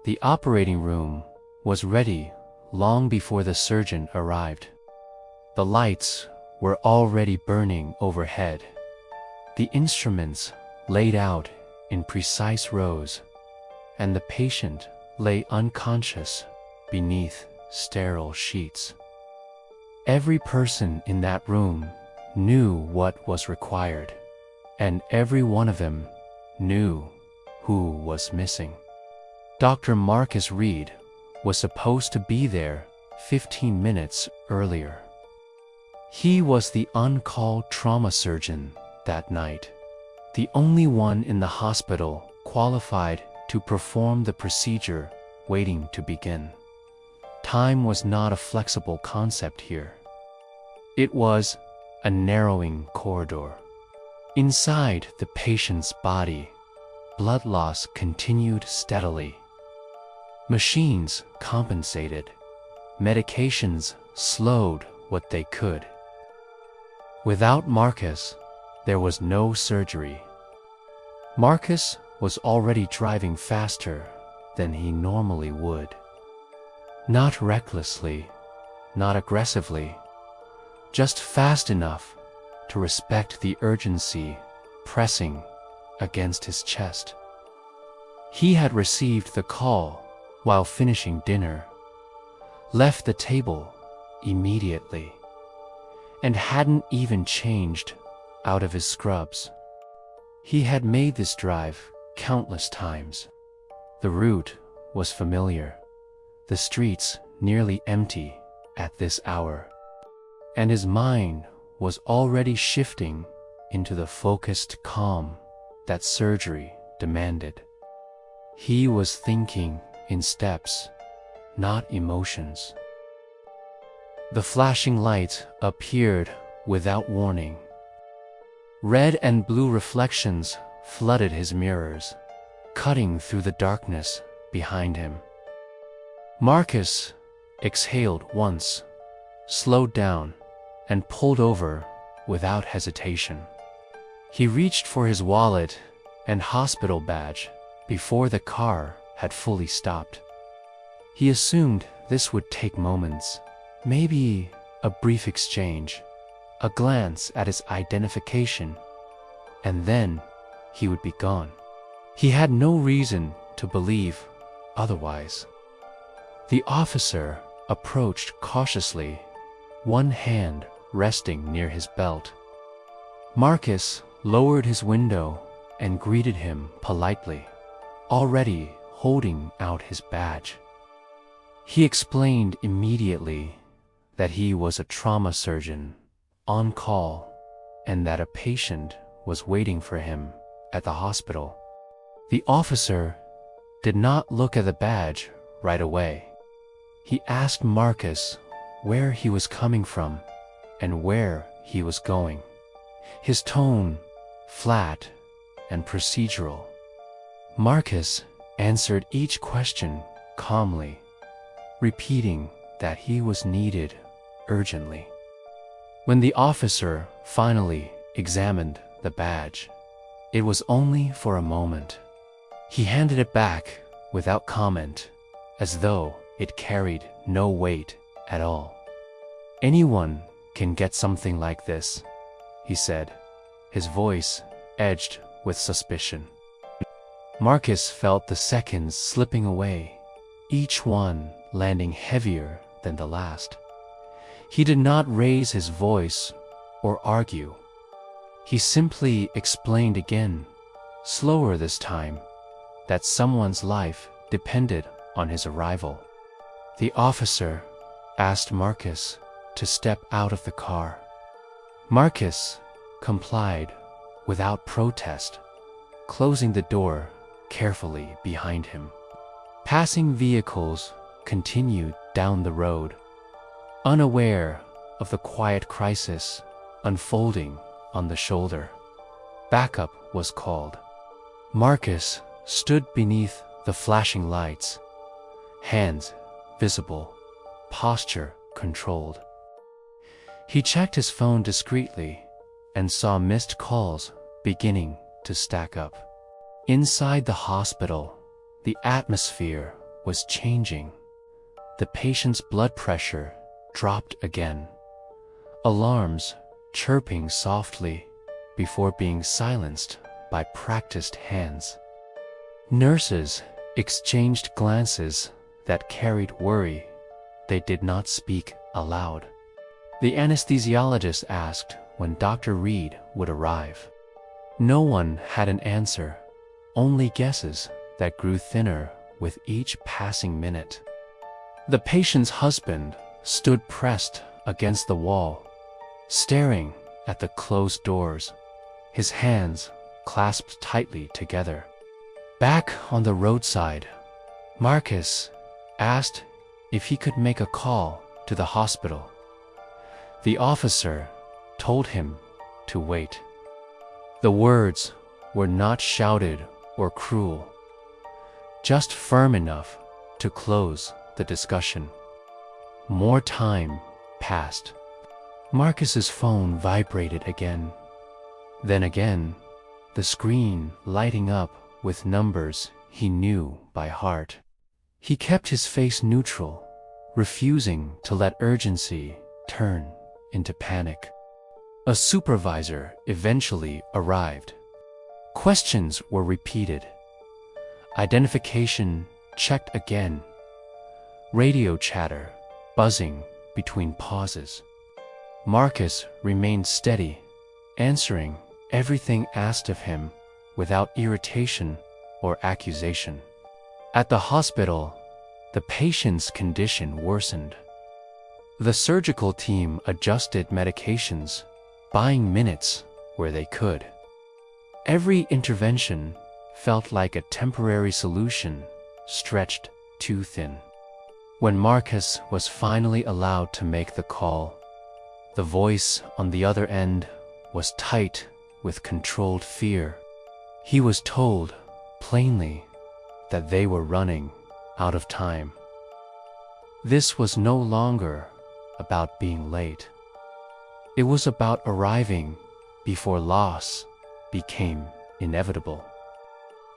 The operating room was ready long before the surgeon arrived. The lights were already burning overhead. The instruments laid out in precise rows, and the patient lay unconscious beneath sterile sheets. Every person in that room knew what was required, and every one of them knew who was missing. Dr. Marcus Reed was supposed to be there 15 minutes earlier. He was the on-call trauma surgeon that night, the only one in the hospital qualified to perform the procedure waiting to begin. Time was not a flexible concept here. It was a narrowing corridor. Inside the patient's body, blood loss continued steadily. Machines compensated. Medications slowed what they could. Without Marcus, there was no surgery. Marcus was already driving faster than he normally would. Not recklessly, not aggressively, just fast enough to respect the urgency pressing against his chest. He had received the call while finishing dinner, left the table immediately, and hadn't even changed out of his scrubs. He had made this drive countless times. The route was familiar, the streets nearly empty at this hour, and his mind was already shifting into the focused calm that surgery demanded. He was thinking in steps, not emotions. The flashing light appeared without warning. Red and blue reflections flooded his mirrors, cutting through the darkness behind him. Marcus exhaled once, slowed down, and pulled over without hesitation. He reached for his wallet and hospital badge before the car had fully stopped. He assumed this would take moments, maybe a brief exchange, a glance at his identification, and then he would be gone. He had no reason to believe otherwise. The officer approached cautiously, one hand resting near his belt. Marcus lowered his window and greeted him politely, already holding out his badge. He explained immediately that he was a trauma surgeon on call and that a patient was waiting for him at the hospital. The officer did not look at the badge right away. He asked Marcus where he was coming from and where he was going. His tone flat and procedural. Marcus answered each question calmly, repeating that he was needed urgently. When the officer finally examined the badge, it was only for a moment. He handed it back without comment, as though it carried no weight at all. "Anyone can get something like this," he said, his voice edged with suspicion. Marcus felt the seconds slipping away, each one landing heavier than the last. He did not raise his voice or argue. He simply explained again, slower this time, that someone's life depended on his arrival. The officer asked Marcus to step out of the car. Marcus complied without protest, closing the door carefully behind him. Passing vehicles continued down the road, unaware of the quiet crisis unfolding on the shoulder. Backup was called. Marcus stood beneath the flashing lights, hands visible, posture controlled. He checked his phone discreetly and saw missed calls beginning to stack up. Inside the hospital, the atmosphere was changing. The patient's blood pressure dropped again. Alarms chirping softly before being silenced by practiced hands. Nurses exchanged glances that carried worry. They did not speak aloud. The anesthesiologist asked when Dr. Reed would arrive. No one had an answer, only guesses that grew thinner with each passing minute. The patient's husband stood pressed against the wall, staring at the closed doors, his hands clasped tightly together. Back on the roadside, Marcus asked if he could make a call to the hospital. The officer told him to wait. The words were not shouted or cruel, just firm enough to close the discussion. More time passed. Marcus's phone vibrated again. Then again, the screen lighting up with numbers he knew by heart. He kept his face neutral, refusing to let urgency turn into panic. A supervisor eventually arrived. Questions were repeated. Identification checked again. Radio chatter buzzing between pauses. Marcus remained steady, answering everything asked of him without irritation or accusation. At the hospital, the patient's condition worsened. The surgical team adjusted medications, buying minutes where they could. Every intervention felt like a temporary solution stretched too thin. When Marcus was finally allowed to make the call, the voice on the other end was tight with controlled fear. He was told plainly that they were running out of time. This was no longer about being late. It was about arriving before loss became inevitable.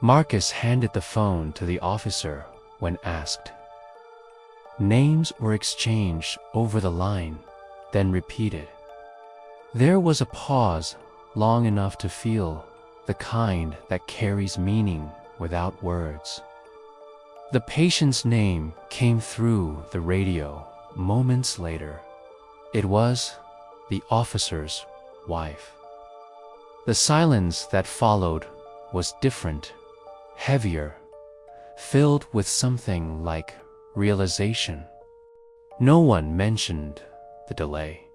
Marcus handed the phone to the officer when asked. Names were exchanged over the line, then repeated. There was a pause long enough to feel the kind that carries meaning without words. The patient's name came through the radio moments later. It was the officer's wife. The silence that followed was different, heavier, filled with something like realization. No one mentioned the delay.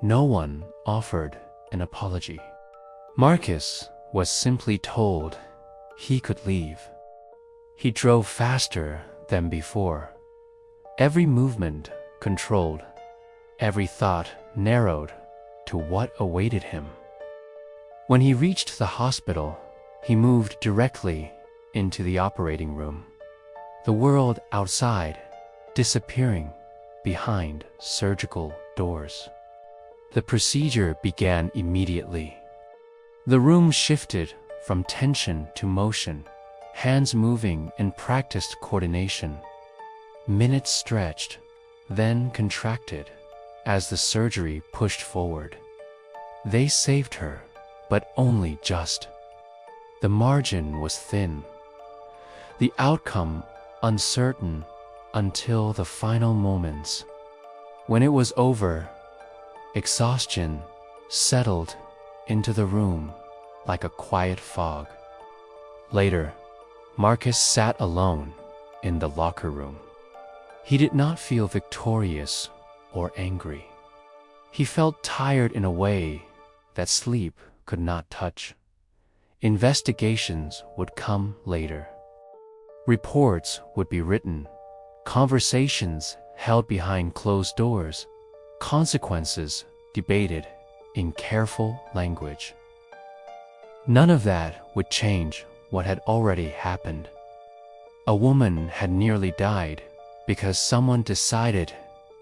No one offered an apology. Marcus was simply told he could leave. He drove faster than before. Every movement controlled, every thought narrowed to what awaited him. When he reached the hospital, he moved directly into the operating room, the world outside disappearing behind surgical doors. The procedure began immediately. The room shifted from tension to motion, hands moving in practiced coordination. Minutes stretched, then contracted as the surgery pushed forward. They saved her, but only just. The margin was thin, the outcome uncertain until the final moments. When it was over, exhaustion settled into the room like a quiet fog. Later, Marcus sat alone in the locker room. He did not feel victorious or angry. He felt tired in a way that sleep could not touch. Investigations would come later. Reports would be written, conversations held behind closed doors, consequences debated in careful language. None of that would change what had already happened. A woman had nearly died because someone decided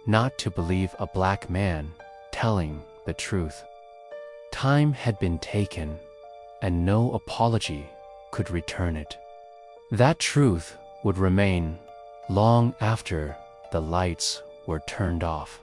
not to believe a black man telling the truth. Time had been taken, and no apology could return it. That truth would remain long after the lights were turned off.